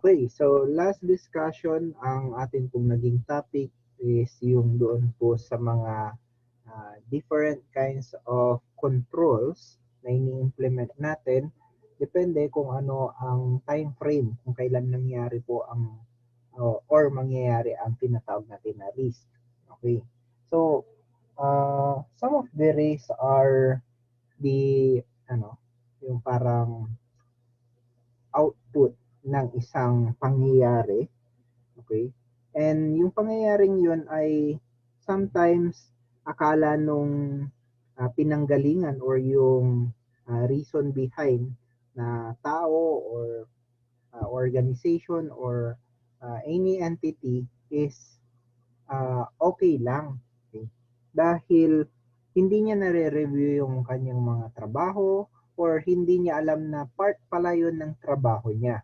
Okay, so last discussion, ang atin pong naging topic is yung doon po sa mga different kinds of controls na ini-implement natin. Depende kung ano ang time frame, kung kailan nangyari po ang or mangyayari ang tinatawag natin na risk. Okay, so some of the risks are the yung parang output ng isang pangyayari. Okay? And yung pangyayaring yun ay sometimes akala nung pinanggalingan or yung reason behind na tao or organization or any entity is okay lang. Okay? Dahil hindi niya nare-review yung kanyang mga trabaho or hindi niya alam na part pala yun ng trabaho niya.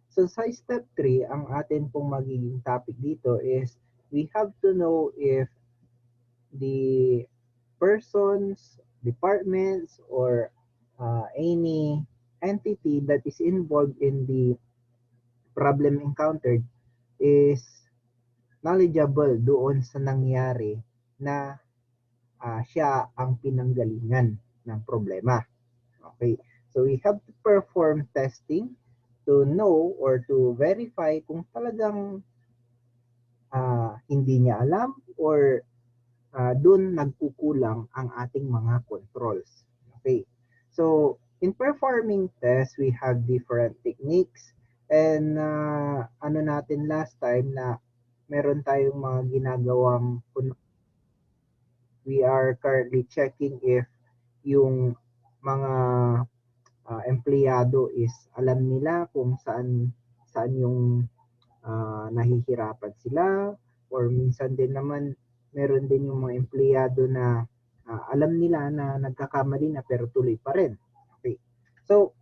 So sa step 3, ang atin pong magiging topic dito is we have to know if the persons, departments, or any entity that is involved in the problem encountered is knowledgeable doon sa nangyari na siya ang pinanggalingan ng problema. Okay, so we have to perform testing to know or to verify kung talagang hindi niya alam or dun nagkukulang ang ating mga controls. Okay, so in performing tests, we have different techniques and ano natin last time na meron tayong mga ginagawang we are currently checking if yung mga empleyado is alam nila kung saan yung nahihirapan sila or minsan din naman meron din yung mga empleyado na alam nila na nagkakamali na pero tuloy pa rin. Okay. So,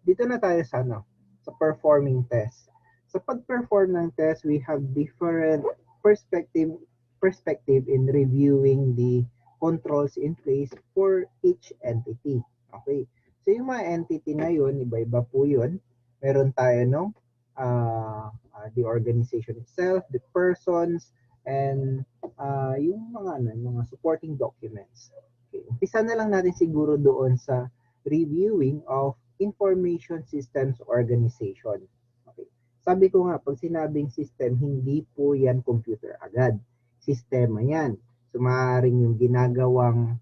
dito na tayo sa sa performing test. Sa pag-perform ng test, we have different perspective in reviewing the controls in place for each entity. Okay. So, yung mga entity na yun, iba-iba po yun. Meron tayo the organization itself, the persons, and yung mga supporting documents. Okay. Umpisa na lang natin siguro doon sa reviewing of information systems organization. Okay. Sabi ko nga, pag sinabing system, hindi po yan computer agad. Sistema yan. So, maaaring yung ginagawang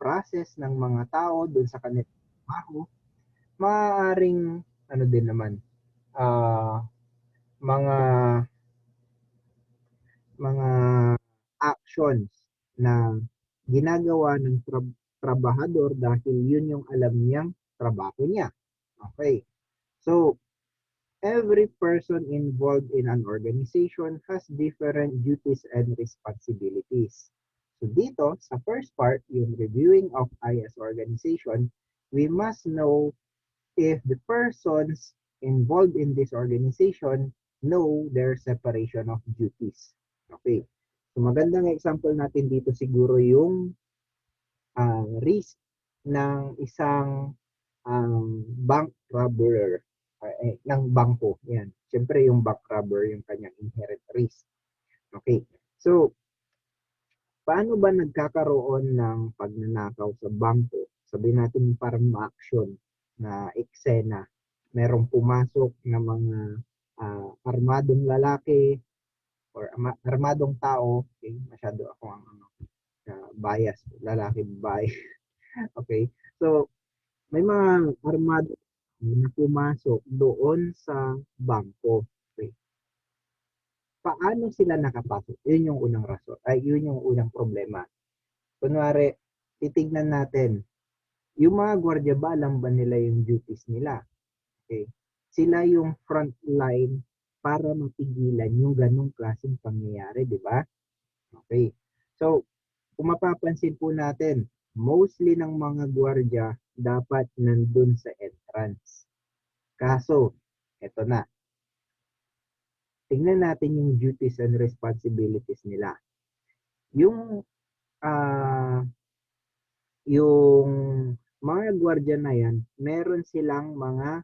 process ng mga tao doon sa kanilang trabaho, maaaring din naman, mga actions na ginagawa ng trabahador dahil yun yung alam niyang trabaho niya. Okay. So, every person involved in an organization has different duties and responsibilities. So dito, sa first part, yung reviewing of IS organization, we must know if the persons involved in this organization know their separation of duties. Okay. So magandang example natin dito siguro yung risk ng isang bank robber ng bangko. Yan. Siyempre yung bank robber yung kanyang inherent risk. Okay. So, paano ba nagkakaroon ng pagnanakaw sa bangko? Sabihin natin parang ma-action na eksena. Merong pumasok na mga armadong lalaki or armadong tao. Okay, masyado ako ang bias, lalaki babae. Okay, so may mga armado na pumasok doon sa bangko. Okay. Paano sila nakapasok? Yun yung unang rason. Yun yung unang problema. Kunwari, titignan natin, yung mga gwardiya ba, alam ba nila yung duties nila? Okay. Sila yung front line para mapigilan yung ganong klaseng pangyayari, di ba? Okay. So, kung mapapansin po natin, mostly ng mga gwardiya dapat nandun sa entrance. Kaso, eto na. Tingnan natin yung duties and responsibilities nila. Yung mga gwardiya na yan, meron silang mga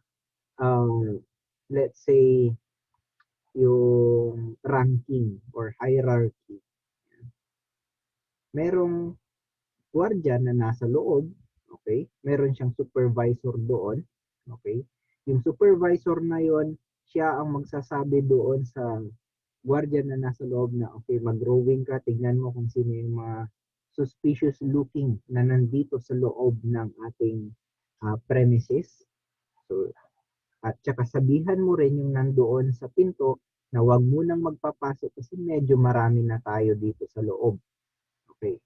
let's say, yung ranking or hierarchy. Merong gwardiya na nasa loob, okay? Meron siyang supervisor doon, okay? Yung supervisor na yon, siya ang magsasabi doon sa gwardiya na nasa loob na, okay, mag-rowing ka, tignan mo kung sino yung mga suspicious looking na nandito sa loob ng ating premises. So, at saka sabihan mo rin yung nandoon sa pinto na wag mo nang magpapasok kasi medyo marami na tayo dito sa loob. Okay.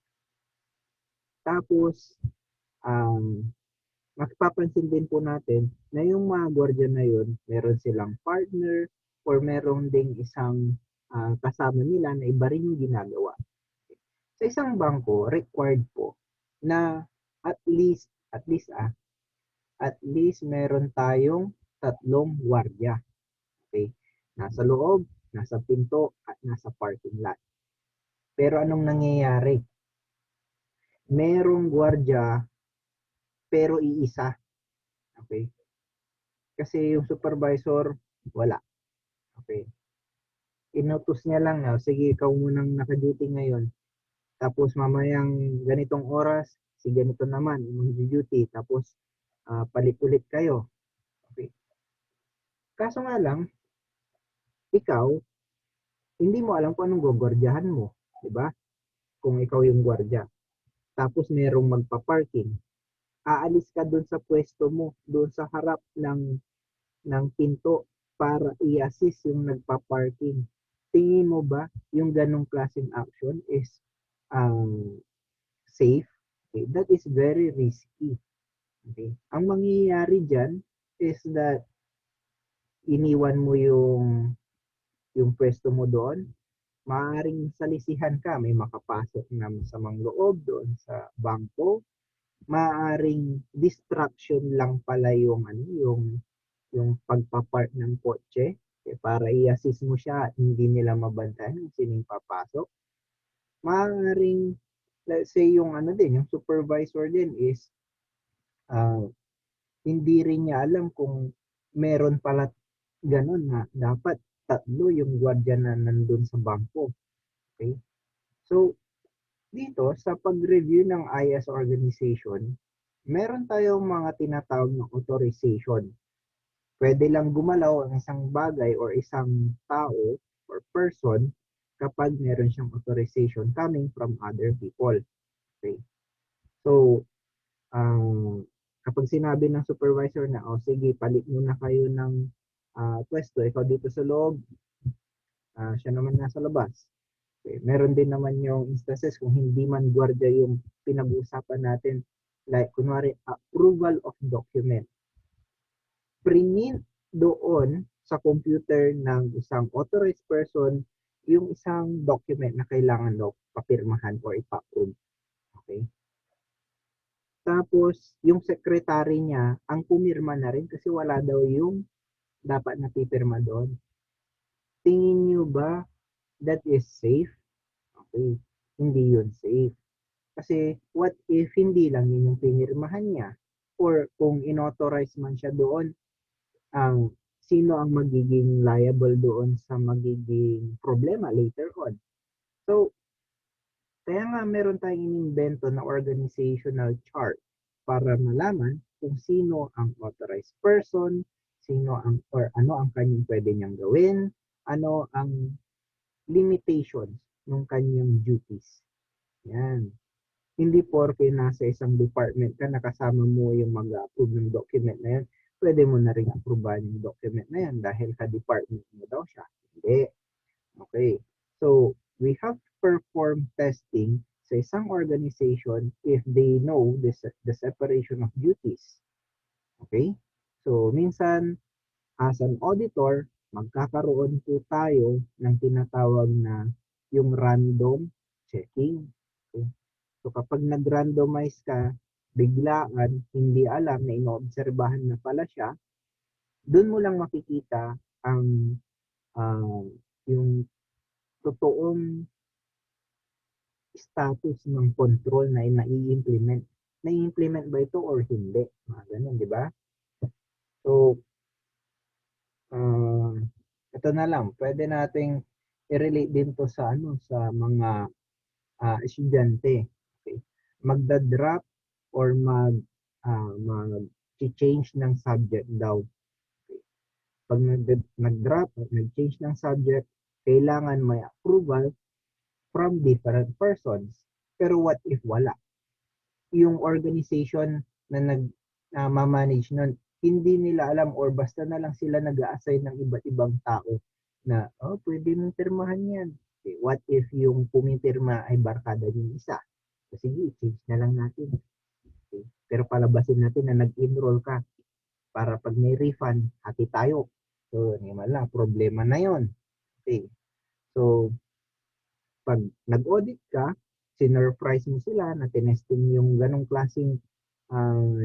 Tapos, um, mapapansin din po natin na yung mga gwardiya na yun, meron silang partner or meron ding isang kasama nila na iba rin yung ginagawa. Sa isang bangko, required po na at least meron tayong tatlong gwardiya. Okay? Nasa loob, nasa pinto, at nasa parking lot. Pero anong nangyayari? Merong gwardiya pero iisa. Okay? Kasi yung supervisor, wala. Okay? Inutos niya lang na, sige, ikaw munang naka-duty ngayon. Tapos mamayang ganitong oras, si ganito naman, mag-duty. Tapos palit ulit kayo. Okay? Kaso nga lang, ikaw, hindi mo alam kung anong gugwardyahan mo. Diba? Kung ikaw yung gwardya. Tapos merong magpa-parking. Aalis ka doon sa pwesto mo, doon sa harap ng pinto para i-assist yung nagpa-parking. Tingin mo ba yung ganong klaseng action is um, safe? Okay, that is very risky. Okay? Ang mangyayari dyan is that iniwan mo yung pwesto mo doon, maaaring salisihan ka, may makapasok na masamang loob doon sa bangko, maaaring distraction lang pala yung pagpapark ng kotse para i-assist mo siya at hindi nila mabantayan kung sino yung papasok. Maaaring, let's say, yung ano din, yung supervisor din is uh, hindi rin niya alam kung meron pala ganun na dapat tatlo yung gwardiya na nandun sa bangko. Okay? So, dito, sa pag-review ng IS organization, meron tayong mga tinatawag na authorization. Pwede lang gumalaw ang isang bagay or isang tao or person kapag meron siyang authorization coming from other people. Okay? So, kapag sinabi ng supervisor na, oh sige, palit muna kayo ng pwesto, ikaw dito sa loob, siya naman nasa labas. Okay. Meron din naman yung instances kung hindi man gwardiya yung pinag-uusapan natin, like kunwari approval of document. Print doon sa computer ng isang authorized person yung isang document na kailangan daw papirmahan or ipa-approve. Okay? Tapos, yung secretary niya, ang pumirma na rin kasi wala daw yung dapat na pipirma doon. Tingin nyo ba that is safe? Okay, hindi yun safe. Kasi what if hindi lang yun yung pinirmahan niya? Or kung inauthorize man siya doon, sino ang magiging liable doon sa magiging problema later on? So, kaya nga meron tayong inimbento na organizational chart para malaman kung sino ang authorized person, sino ang or ano ang kanyang pwede niyang gawin, ano ang limitations ng kanyang duties. Yan. Hindi porke nasa isang department ka, nakasama mo yung mag-approve ng document na yan, pwede mo na rin approvean yung document na yan dahil ka-department mo daw siya. Hindi. Okay. So, we have to perform testing sa isang organization if they know the separation of duties. Okay? So, minsan, as an auditor, magkakaroon po tayo ng tinatawag na yung random checking. Okay? So, kapag nag-randomize ka, biglaan, hindi alam na inoobserbahan na pala siya, doon mo lang makikita ang uh, yung totoong status ng control na nai-implement. Nai-implement ba ito or hindi? Mga ganun, di ba? So, ito na lang, pwede nating i-relate din to sa sa mga estudyante. Okay? Magda-drop or mag-change ng subject daw. Okay? Pag nag-drop at nag-change ng subject, kailangan may approval from different persons. Pero what if wala? Yung organization na nag-manage nun, hindi nila alam or basta na lang sila nag-a-assign ng iba't ibang tao na, oh, pwede mong pirmahan yan. Okay, what if yung pumipirma ay barkada yung isa? So, sige, change na lang natin. Okay. Pero palabasin natin na nag-enroll ka para pag may refund, hati tayo. So, wala, problema na yon. Okay. So, pag nag-audit ka, sinurprise mo sila na tinesting yung ganong klaseng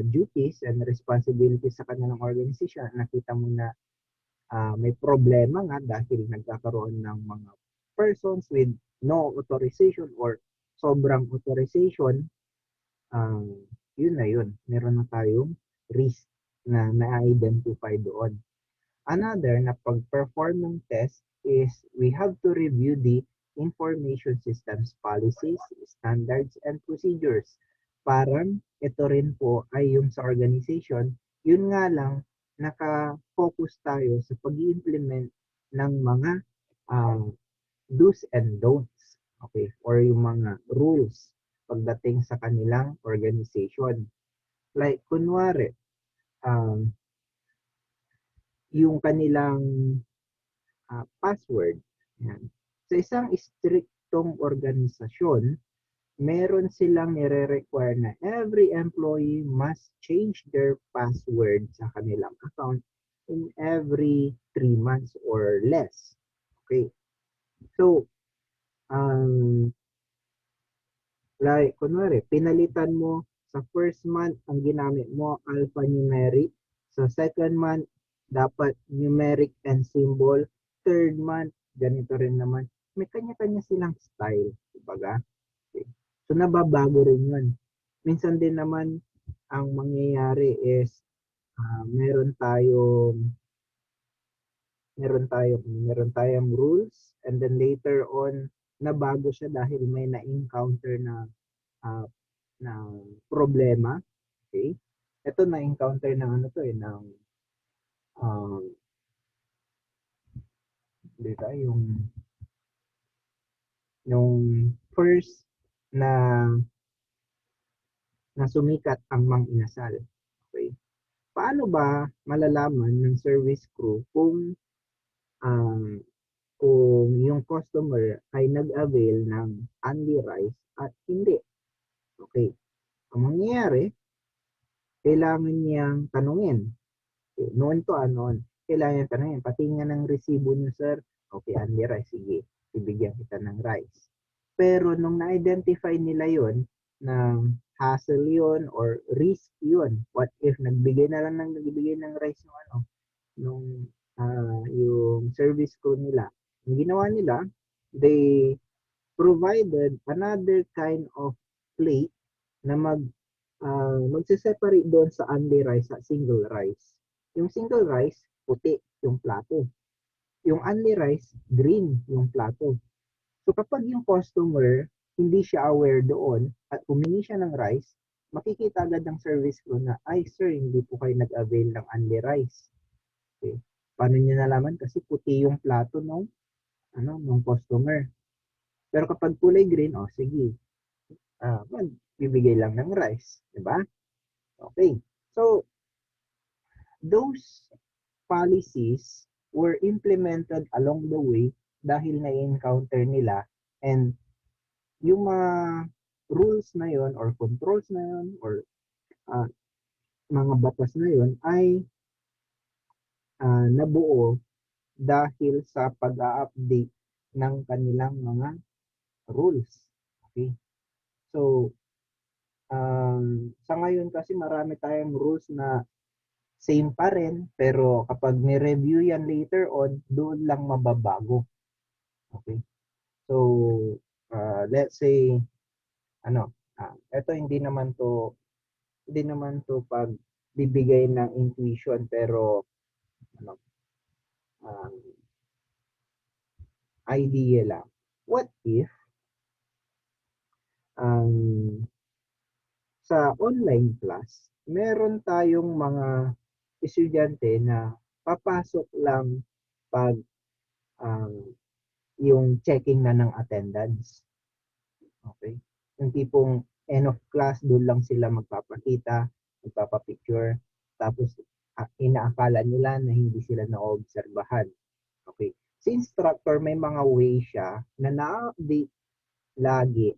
duties and responsibilities sa kanilang organization, nakita mo na may problema nga dahil nagkakaroon ng mga persons with no authorization or sobrang authorization, uh, yun na yun. Meron na tayong risk na na-identify doon. Another na pag-perform ng test is we have to review the information systems policies, standards, and procedures. Parang ito rin po ay yung sa organization, yun nga lang, naka-focus tayo sa pag-implement ng mga uh, do's and don'ts. Okay? Or yung mga rules pagdating sa kanilang organization. Like, kunwari, um, yung kanilang password. Yan. Sa isang striktong organisasyon, meron silang nire-require na every employee must change their password sa kanilang account in every 3 months or less. Okay. So, like, kunwari, pinalitan mo sa first month, ang ginamit mo, alphanumeric. Sa second month, dapat numeric and symbol. Third month, ganito rin naman. May kanya-kanya silang style. Dibaga? Okay. So, nababago rin yun. Minsan din naman, ang mangyayari is, meron tayong rules, and then later on, nabago siya dahil may na-encounter uh, na problema. Okay? Ito na-encounter ng ano to eh, ng di ba, yung first na na sumikat ang Mang Inasal. Okay? Paano ba malalaman ng service crew um, kung yung customer ay nag-avail ng only rice at hindi? Okay. Ang mangyayari, kailangan niyang tanungin. Okay. Noon to noon. Kailangan niyang tanungin. Patingin ng resibo niyo, sir. Okay, only rice. Sige, bibigyan kita ng rice. Pero nung na-identify nila yon na hassle yon or risk yon, what if nagbigay ng rice nung yung service crew nila. Ang ginawa nila, they provided another kind of plate na magse-separate doon sa only rice sa single rice. Yung single rice, puti yung plato. Yung only rice, green yung plato. So kapag yung customer hindi siya aware doon at humingi siya ng rice, makikita agad ng service crew na, ay sir, hindi po kayo nag-avail ng only rice. Okay. Paano niya nalaman? Kasi puti yung plato ng customer. Pero kapag kulay green, sige, bibigay lang ng rice. Diba? Okay. So, those policies were implemented along the way dahil na-encounter nila, and yung mga rules na yon or controls na yon or mga batas na yon ay nabuo dahil sa pag-a-update ng kanilang mga rules. Okay? So, sa ngayon kasi marami tayong rules na same pa rin, pero kapag ni-review yan later on, doon lang mababago. Okay? So, let's say, ito hindi naman to pag bibigay ng intuition, pero, um, idea lang. What if sa online class, meron tayong mga estudyante na papasok lang pag um, yung checking na ng attendance. Okay? Yung tipong end of class, doon lang sila magpapakita, magpapapicture, tapos inaakala nila na hindi sila naobserbahan. Okay? Si instructor, may mga way siya na na-update lagi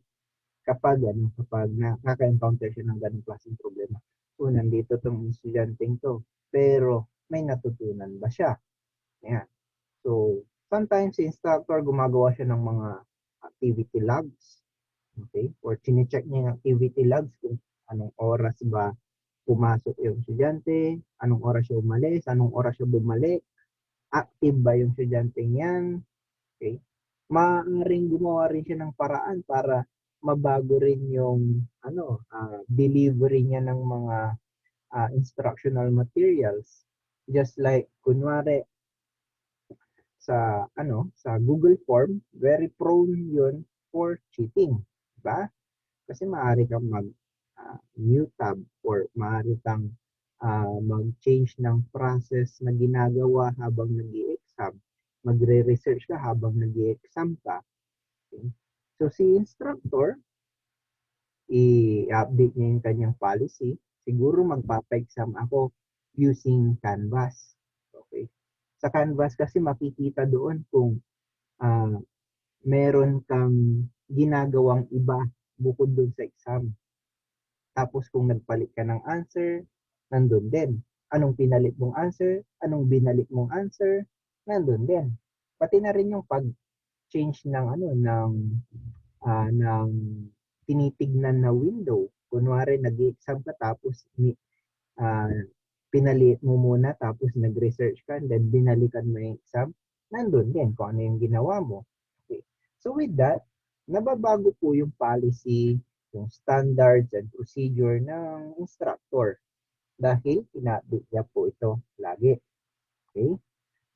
kapag nakaka-encounter siya ng ganung klaseng problema. O, nandito tong estudyanteng to, pero may natutunan ba siya? Ayan. So, sometimes si instructor gumagawa siya ng mga activity logs. Okay? Or chine-check niya yung activity logs kung anong oras ba pumasok yung estudyante, anong oras siya umalis, anong oras siya bumalik, active ba yung estudyanteng yan. Okay? Maaaring gumawa rin siya ng paraan para mabago rin yung delivery niya ng mga instructional materials. Just like kunwari sa Google Form, very prone yun for cheating, diba? Kasi maaari kang new tab or maaari kang mag-change ng process na ginagawa habang nag-i-exam. Magre-research ka habang nag-i-exam ka. Okay? So si instructor, i-update niya yung kanyang policy. Siguro magpapa-exam ako using Canvas. Okay? Sa Canvas kasi makikita doon kung uh, meron kang ginagawang iba bukod doon sa exam. Tapos kung nagpalit ka ng answer, nandun din. Anong pinalit mong answer, anong binalik mong answer, nandun din. Pati na rin yung pag-change ng ng tinitignan na window. Kunwari nag-exam ka tapos uh, pinaliit mo muna tapos nag-research ka and then binalikan mo yung exam, nandun din kung ano yung ginawa mo. Okay. So with that, nababago po yung policy, yung standards and procedure ng instructor dahil ina-update niya po ito lagi. Okay?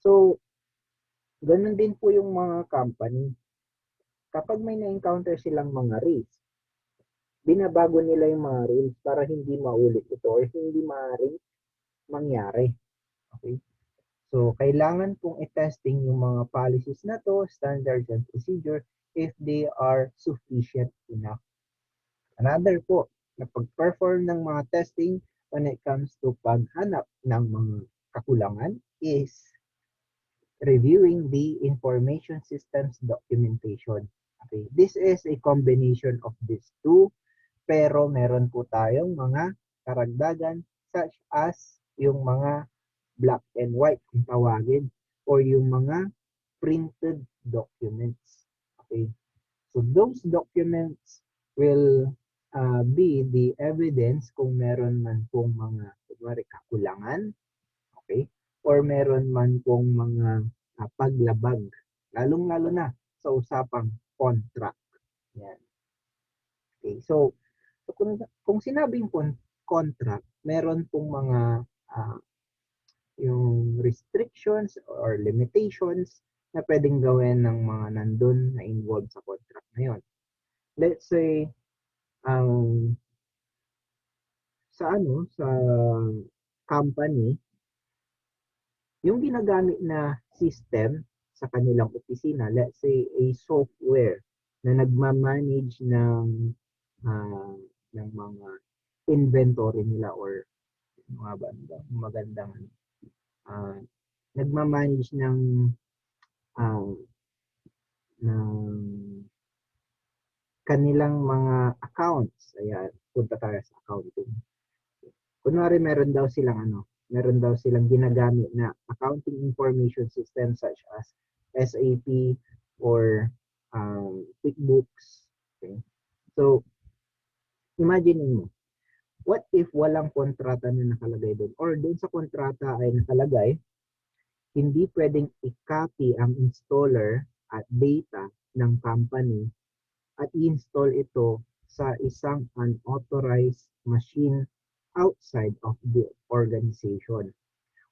So, ganun din po yung mga company. Kapag may na-encounter silang mga risk, binabago nila yung mga rules para hindi maulit ito or hindi maaaring mangyari. Okay? So, kailangan pong i-testing yung mga policies na to, standards and procedure, if they are sufficient enough. Another po, na pag-perform ng mga testing when it comes to paghanap ng mga kakulangan is reviewing the information systems documentation. Okay, this is a combination of these two, pero meron po tayong mga karagdagan such as yung mga black and white kung tawagin or yung mga printed documents. Okay, so those documents will be the evidence kung meron man pong mga kakulangan, okay, or meron man pong mga paglabag, lalong-lalo na sa usapang contract. Yan. Okay, so kung sinabing contract, meron pong mga yung restrictions or limitations na pwedeng gawin ng mga nandun na involved sa contract na yun. Let's say, sa company, yung ginagamit na system sa kanilang opisina, let's say a software na nagma-manage ng mga inventory nila or mga magandang uh, nagma-manage uh, ng kanilang mga accounts. Ayan, punta tayo sa accounting. Kunwari meron daw silang ginagamit na accounting information system such as SAP or QuickBooks. Okay? So, imagine mo, what if walang kontrata na nakalagay doon? Or doon sa kontrata ay nakalagay, hindi pwedeng i-copy ang installer at data ng company at i-install ito sa isang unauthorized machine outside of the organization.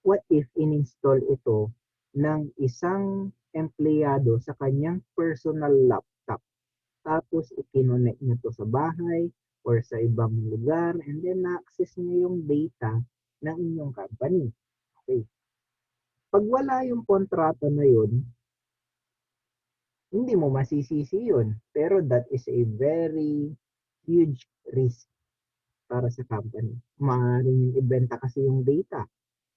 What if in-install ito ng isang empleyado sa kanyang personal laptop. Tapos, ikinonect niya to sa bahay or sa ibang lugar and then na-access niya yung data ng inyong company. Okay. Pag wala yung kontrata na yun, hindi mo masisisi yun. Pero that is a very huge risk para sa company. Maaaring ibenta kasi yung data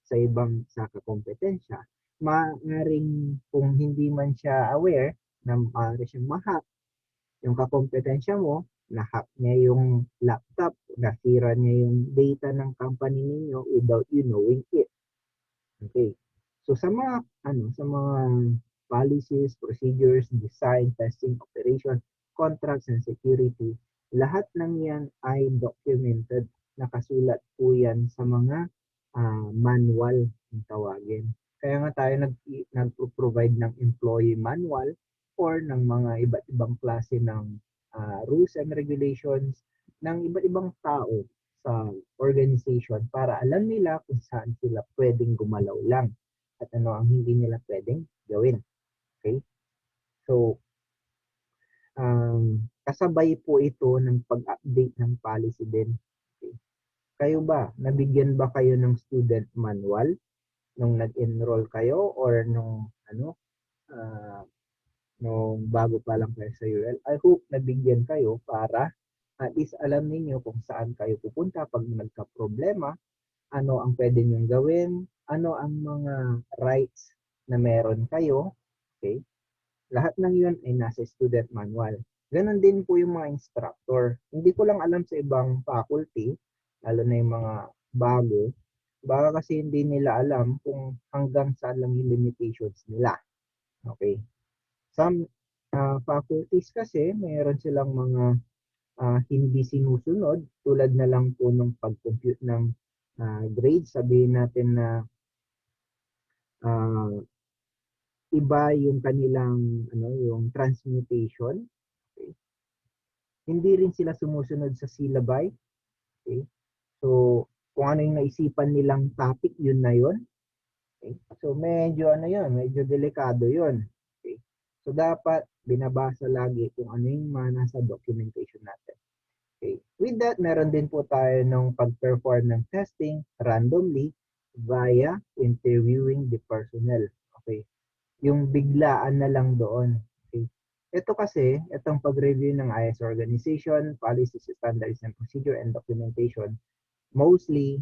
sa ibang sa kakompetensya. Maaaring kung hindi man siya aware na maaari siyang ma-hack yung kakompetensya mo, na-hack niya yung laptop, nasira niya yung data ng company ninyo without you knowing it. Okay. So sa mga policies, procedures, design, testing, operation, contracts, and security, lahat ng yan ay documented. Nakasulat po yan sa mga manual ng tawagin. Kaya nga tayo nag-provide ng employee manual or ng mga iba't ibang klase ng rules and regulations ng iba't ibang tao sa organization para alam nila kung saan sila pwedeng gumalaw lang at ano ang hindi nila pwedeng gawin. Okay? So, kasabay po ito ng pag-update ng policy din. Okay? Kayo ba, nabigyan ba kayo ng student manual nung nag-enroll kayo or nung bago pa lang kayo sa UL? I hope nabigyan kayo para at least alam ninyo kung saan kayo pupunta pag nagka-problema, ano ang pwede nyong gawin, ano ang mga rights na meron kayo. Okay? Lahat ng yun ay nasa student manual. Ganon din po yung mga instructor. Hindi ko lang alam sa ibang faculty, lalo na yung mga bago, baka kasi hindi nila alam kung hanggang saan lang yung limitations nila. Okay? Some faculties kasi, mayroon silang mga hindi sinusunod tulad na lang po nung pag-compute ng grade. Sabihin natin na iba yung kanilang yung transmutation. Okay? Hindi rin sila sumusunod sa syllabi. Okay? So, kung ano yung naisipan nilang topic, yun na yun. Okay? So, medyo delikado yun. Okay? So, dapat binabasa lagi kung ano yung nasa documentation natin. Okay. With that, meron din po tayo ng pag-perform ng testing randomly via interviewing the personnel. Okay. Yung biglaan na lang doon. Okay. Ito kasi, itong pag-review ng IS organization, policies, standards, and procedure, and documentation, mostly,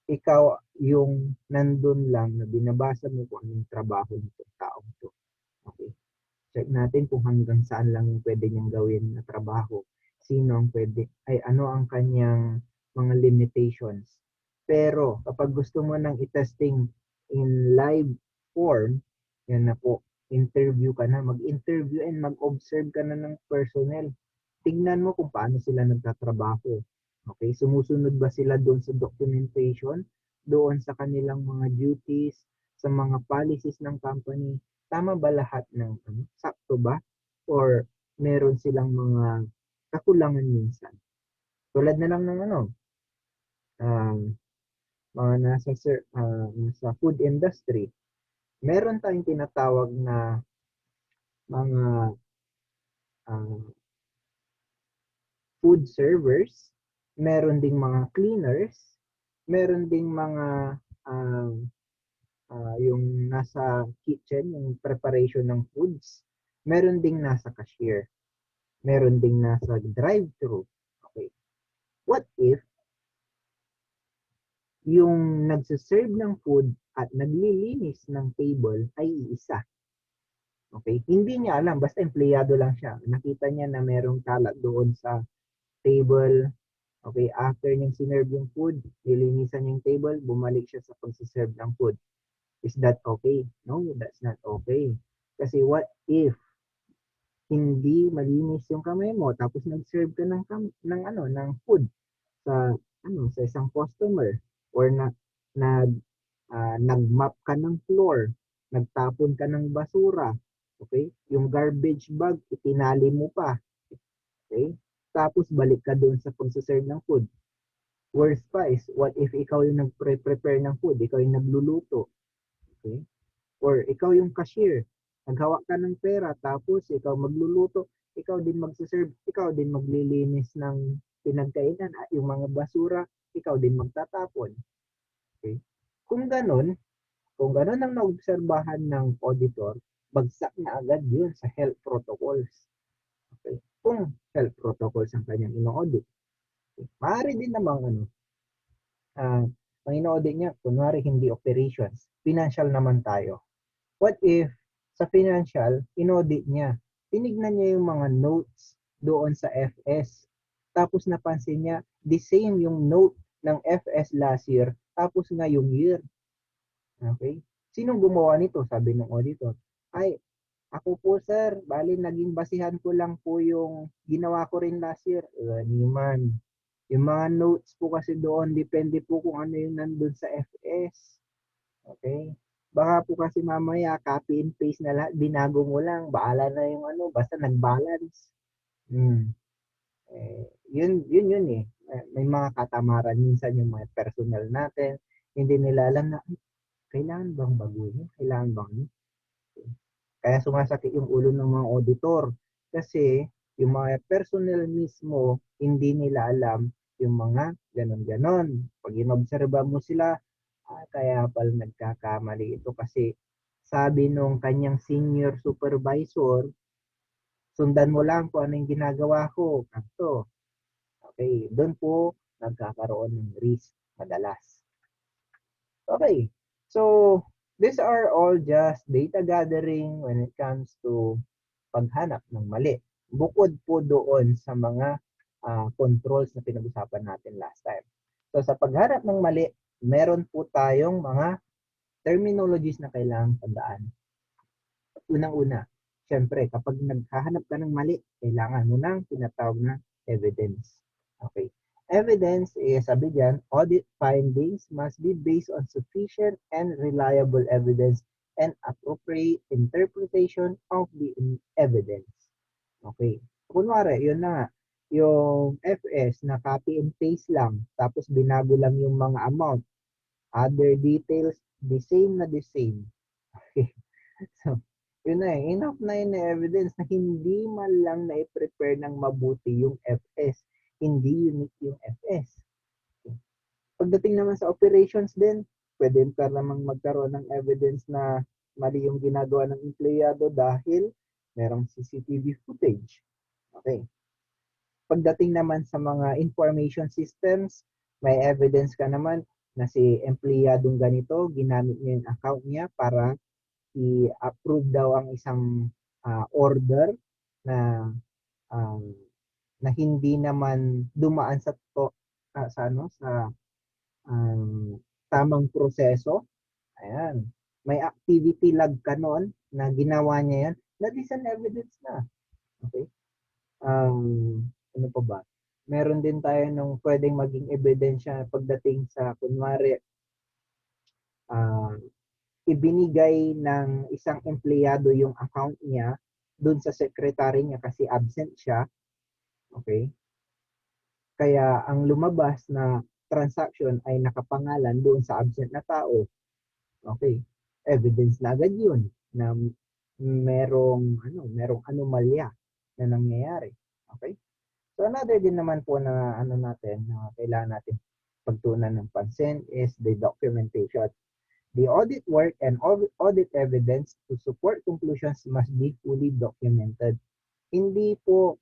ikaw yung nandun lang na binabasa mo kung anong trabaho nitong taong to. Okay. Check natin kung hanggang saan lang yung pwede niyang gawin na trabaho. Sino ang pwede, ano ang kanyang mga limitations. Pero kapag gusto mo nang i-testing in live form, yan na po, interview ka na, mag-interview and mag-observe ka na ng personnel. Tignan mo kung paano sila nagtatrabaho. Okay, sumusunod ba sila doon sa documentation, doon sa kanilang mga duties, sa mga policies ng company, tama ba lahat ng sakto ba? Or meron silang mga kakulangan minsan? Tulad na lang ng mga nasa food industry. Meron tayong tinatawag na mga food servers, meron ding mga cleaners, meron ding mga yung nasa kitchen, yung preparation ng foods. Meron ding nasa cashier. Meron ding nasa drive-thru. Okay. What if yung nagsiserve ng food at naglilinis ng table ay iisa? Okay. Hindi niya alam, basta empleyado lang siya. Nakita niya na merong kalat doon sa table. Okay. After niyang sinerve yung food, nilinisan yung table, bumalik siya sa pagsiserve ng food. Is that okay? No, that's not okay. Kasi what if hindi malinis yung kamay mo tapos nag-serve ka ng food sa sa isang customer or nag-mop ka ng floor, nagtapon ka ng basura, okay? Yung garbage bag itinali mo pa. Okay? Tapos balik ka doon sa pagse-serve ng food. Worst pa is what if ikaw yung nag-prepare ng food, ikaw yung nagluluto. Okay? Or ikaw yung cashier Naghawak ka ng pera, tapos ikaw magluluto, ikaw din magsiserve, ikaw din maglilinis ng pinagkainan, yung mga basura, ikaw din magtatapon. Okay? Kung ganun, kung ganun ang naobserbahan ng auditor, bagsak na agad yun sa health protocols. Okay? Kung health protocols ang kanyang ino-audit. Okay? Maaari din namang ang ino-audit niya, kunwari hindi operations, financial naman tayo. What if sa financial, in-audit niya, tinignan niya yung mga notes doon sa FS. Tapos napansin niya, the same yung note ng FS last year, tapos ngayong year. Okay? Sinong gumawa nito? Sabi ng auditor. Ay, ako po sir, bali naging basihan ko lang po yung ginawa ko rin last year. Ganiman. Yung mga notes po kasi doon, depende po kung ano yung nandun sa FS. Okay? Baka po kasi mamaya, copy and paste na lahat, binago mo lang, baala na yung ano, basta nag-balance. Yun eh. May mga katamaran minsan yung mga personal natin, hindi nila alam na, kailangan bang baguhin? Kailangan bang ano? Kaya sumasakit yung ulo ng mga auditor. Kasi yung mga personnel mismo, hindi nila alam yung mga ganon-ganon. Pag inobserba mo sila, kaya pala nagkakamali ito kasi sabi nung kanyang senior supervisor, sundan mo lang kung ano yung ginagawa ko. Ito. Okay, doon po nagkakaroon ng risk madalas. Okay, so these are all just data gathering when it comes to paghanap ng mali. Bukod po doon sa mga controls na pinag-usapan natin last time. So sa paghanap ng mali, meron po tayong mga terminologies na kailangang tandaan. Unang-una, syempre, kapag naghahanap ka ng mali, kailangan mo ng tinatawag na evidence. Okay. Evidence is, sabi dyan, audit findings must be based on sufficient and reliable evidence and appropriate interpretation of the evidence. Okay. Kunwari, yun na nga, yung FS na copy and paste lang, tapos binago lang yung mga amount, other details, the same na the same. Okay. So, yun na eh. Enough na yun na evidence na hindi man lang na-prepare ng mabuti yung FS. Hindi unique yung FS. Pagdating naman sa operations din, pwede ka namang magkaroon ng evidence na mali yung ginagawa ng empleyado dahil merong CCTV footage. Okay. Pagdating naman sa mga information systems, may evidence ka naman na si empleyadong ganito, ginamit niya yung account niya para i-approve daw ang isang order na um, na hindi naman dumaan sa tamang proseso. Ayan. May activity log ka noon na ginawa niya yan. That is an evidence na. Okay? Ano pa ba? Meron din tayo nung pwedeng maging ebidensya pagdating sa kunwari ibinigay ng isang empleyado yung account niya doon sa secretary niya kasi absent siya. Okay? Kaya ang lumabas na transaction ay nakapangalan doon sa absent na tao. Okay? Evidence na agad yun na merong anomalya na nangyayari. Okay? So another din naman po na na kailangan natin pagtuunan ng pansin is the documentation. The audit work and audit evidence to support conclusions must be fully documented. Hindi po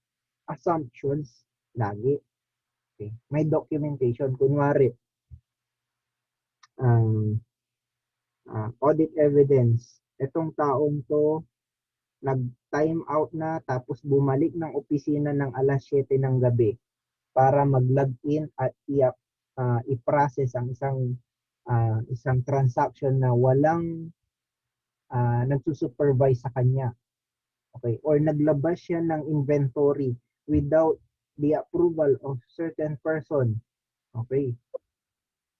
assumptions lagi. Okay? May documentation. Kunwari, audit evidence. Itong taong to, nag-time out na tapos bumalik ng opisina ng alas 7 ng gabi para mag-login at i-process ang isang transaction na walang nagsusupervise sa kanya. Okay? Or naglabas siya ng inventory without the approval of certain person. Okay?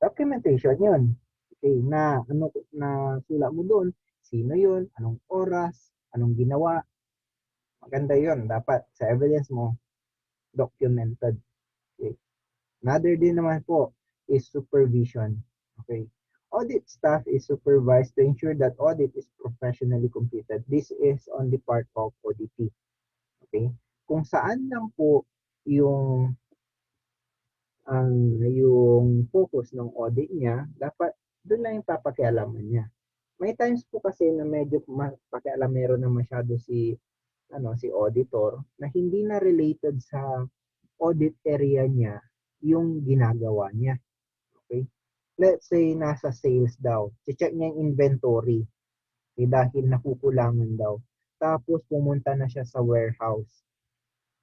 Documentation yun. Okay, na sulat mo doon, sino yun, anong oras, anong ginawa. Maganda yun. Dapat sa evidence mo, documented. Okay. Another din naman po is supervision. Okay. Audit staff is supervised to ensure that audit is professionally completed. This is on the part of ODT. Okay? Kung saan lang po yung yung focus ng audit niya, dapat doon lang yung papakialaman niya. May times po kasi na medyo pakialamero na masyado si auditor na hindi na related sa audit area niya yung ginagawa niya. Okay? Let's say nasa sales daw. Check niya yung inventory. Dahil nakukulangan daw. Tapos pumunta na siya sa warehouse.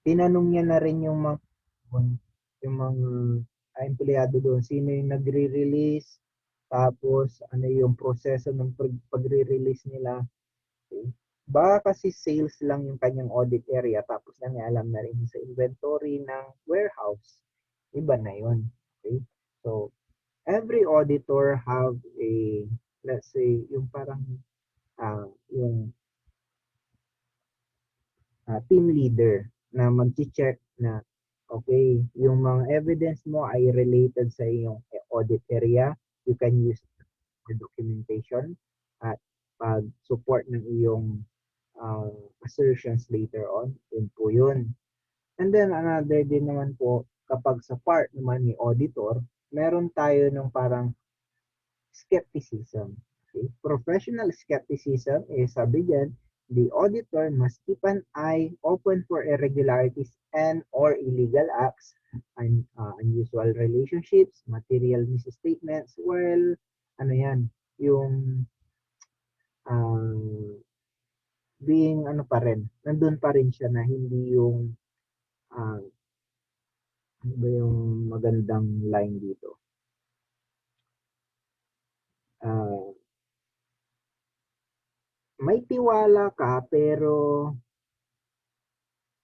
Tinanong niya na rin yung mga empleyado doon, sino yung nagre-release, tapos ano yung proseso ng pagre-release nila. Okay? Baka kasi sales lang yung kanyang audit area, tapos alam na rin sa inventory ng warehouse. Iba na yun. Okay? So, every auditor have a, let's say, yung parang yung team leader na mag-check na okay, yung mga evidence mo ay related sa iyong audit area. You can use for documentation at pag-support ng iyong assertions later on. Yun po yun. And then another din naman po, kapag sa part naman ni auditor, meron tayo ng parang skepticism. Okay? Professional skepticism is sabi dyan, the auditor must keep an eye open for irregularities and or illegal acts and unusual relationships, material misstatements. Well, ano yan, yung being ano pa rin, nandun pa rin siya na hindi yung uh, ano ba yung magandang line dito? Uh, may tiwala ka pero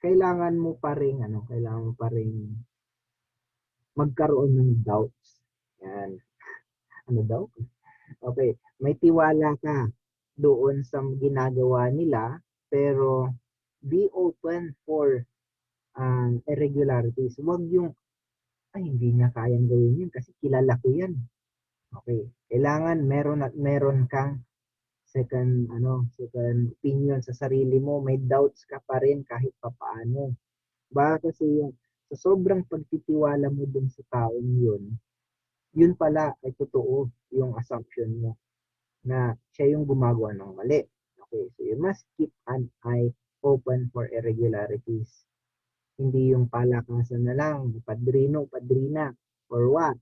kailangan mo pa rin magkaroon ng doubts. Yan. Ano daw? Okay. May tiwala ka doon sa ginagawa nila, pero be open for irregularities. Huwag yung, ay, hindi niya kayang gawin yun kasi kilala ko yan. Okay. Kailangan meron at meron kang second opinion sa sarili mo. May doubts ka pa rin kahit papaano. Baka kasi yung sa sobrang pagtitiwala mo dun sa taong yun pala ay totoo yung assumption mo na siya yung gumagawa ng mali. Okay, so you must keep an eye open for irregularities. Hindi yung palakasan na lang, padrino, padrina, or what.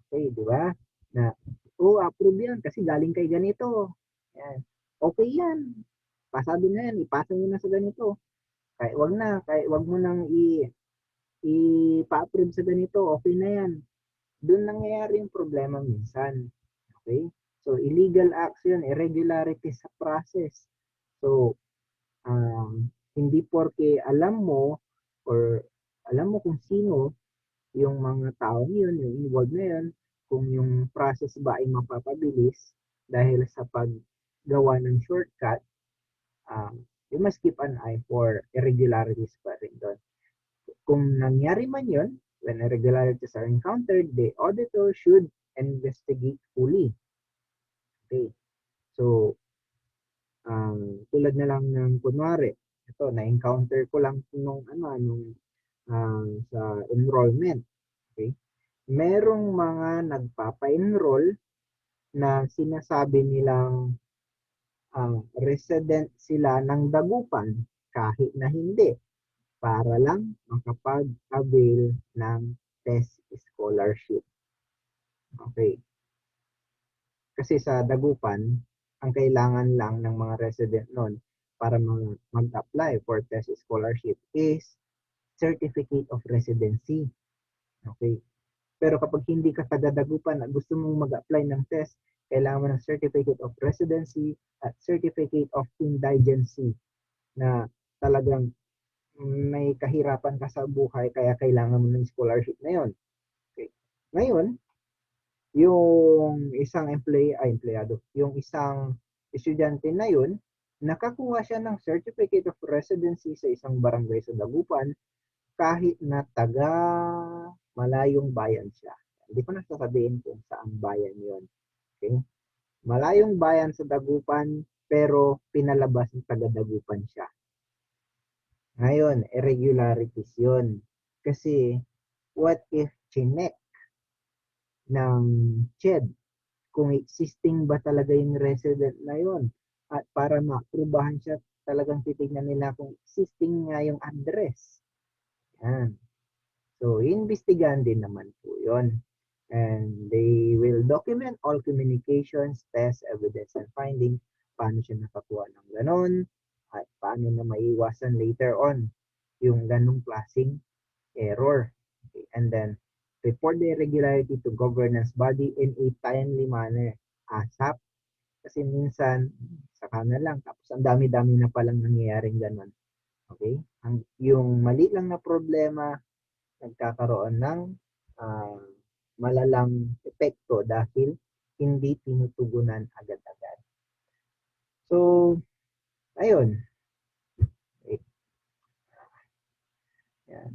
Okay, di ba? Na, approve yan kasi galing kay ganito. Yan. Okay yan. Pasado na yan, ipasa mo na sa ganito. Kahit wag mo nang ipa-approve sa ganito, okay na yan. Doon nangyayari yung problema minsan. Okay? So, illegal acts yun, irregularities sa process. So, hindi porke alam mo or alam mo kung sino yung mga tao yun, yung involved na yun, kung yung process ba ay mapapabilis dahil sa paggawa ng shortcut, you must keep an eye for irregularities pa rin doon. Kung nangyari man yun, when irregularities are encountered, the auditor should investigate fully. Okay. So, tulad na lang ng kunwari, ito, na-encounter ko lang nung sa enrollment. Okay? Merong mga nagpapa-enroll na sinasabi nilang resident sila ng Dagupan kahit na hindi para lang makapag-avail ng test scholarship. Okay. Kasi sa Dagupan, ang kailangan lang ng mga resident nun para mag-apply for test scholarship is certificate of residency. Okay. Pero kapag hindi ka taga Dagupan at gusto mong mag-apply ng test, kailangan mo ng certificate of residency at certificate of indigency na talagang may kahirapan ka sa buhay kaya kailangan mo ng scholarship na yun. Okay. Ngayon, yung isang empleyado, yung isang estudyante na yun, nakakuha siya ng certificate of residency sa isang barangay sa Dagupan kahit na taga malayong bayan siya. Hindi ko na sasabihin kung saan bayan yon. Okay? Malayong bayan sa Dagupan, pero pinalabas ng taga-Dagupan siya. Ngayon, irregularities yun. Kasi, what if chinek ng CHED kung existing ba talaga yung resident na yon, at para makrubahan siya, talagang titignan nila kung existing nga yung address. Yan. So, iimbestigahan din naman po yun. And they will document all communications, tests, evidence, and finding. Paano siya nakakuha ng ganon, at paano na maiwasan later on yung ganong klaseng error. Okay. And then, report the irregularity to governance body in a timely manner. ASAP. Kasi minsan, saka na lang. Tapos, ang dami-dami na palang nangyayaring ganon. Okay? Yung mali lang na problema, nagkakaroon ng uh, malalang epekto dahil hindi tinutugunan agad-agad. So, ayun. Wait. Yan.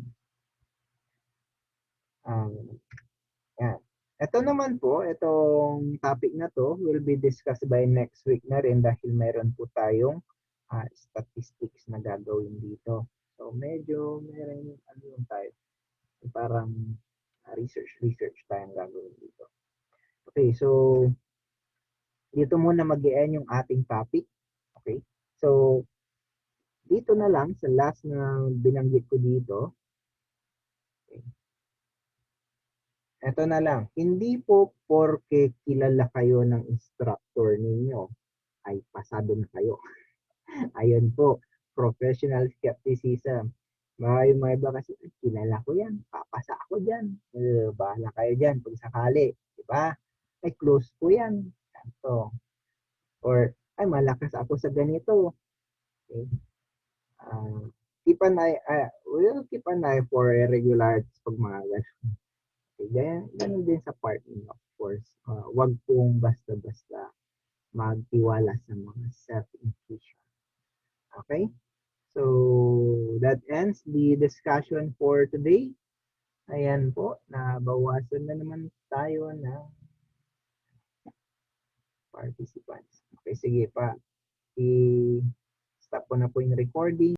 Yan. Ito naman po, itong topic na to will be discussed by next week na rin dahil meron po tayong statistics na gagawin dito. So, medyo meron ano yung tayo, parang research tayong gagawin dito. Okay, so dito muna mag-i-end yung ating topic. Okay? So, dito na lang sa last na binanggit ko dito. Okay. Ito na lang. Hindi po porke kilala kayo ng instructor ninyo ay pasado na kayo. Ayun po, professional skepticism. May iba kasi, kilala ko yan, papasa ako dyan. Bahala kayo dyan pag sakali. Diba? Ay, close ko yan. Ito. Or, ay, malakas ako sa ganito. Okay? Keep an eye, we'll keep an eye for irregularities pag mga ganun. Okay, ganun din sa part ninyo, of course. Wag pong basta-basta magtiwala sa mga self-intuition. Okay? So, that ends the discussion for today. Ayan po, nabawasan na naman tayo ng participants. Okay, sige pa. I-stop ko na po yung recording.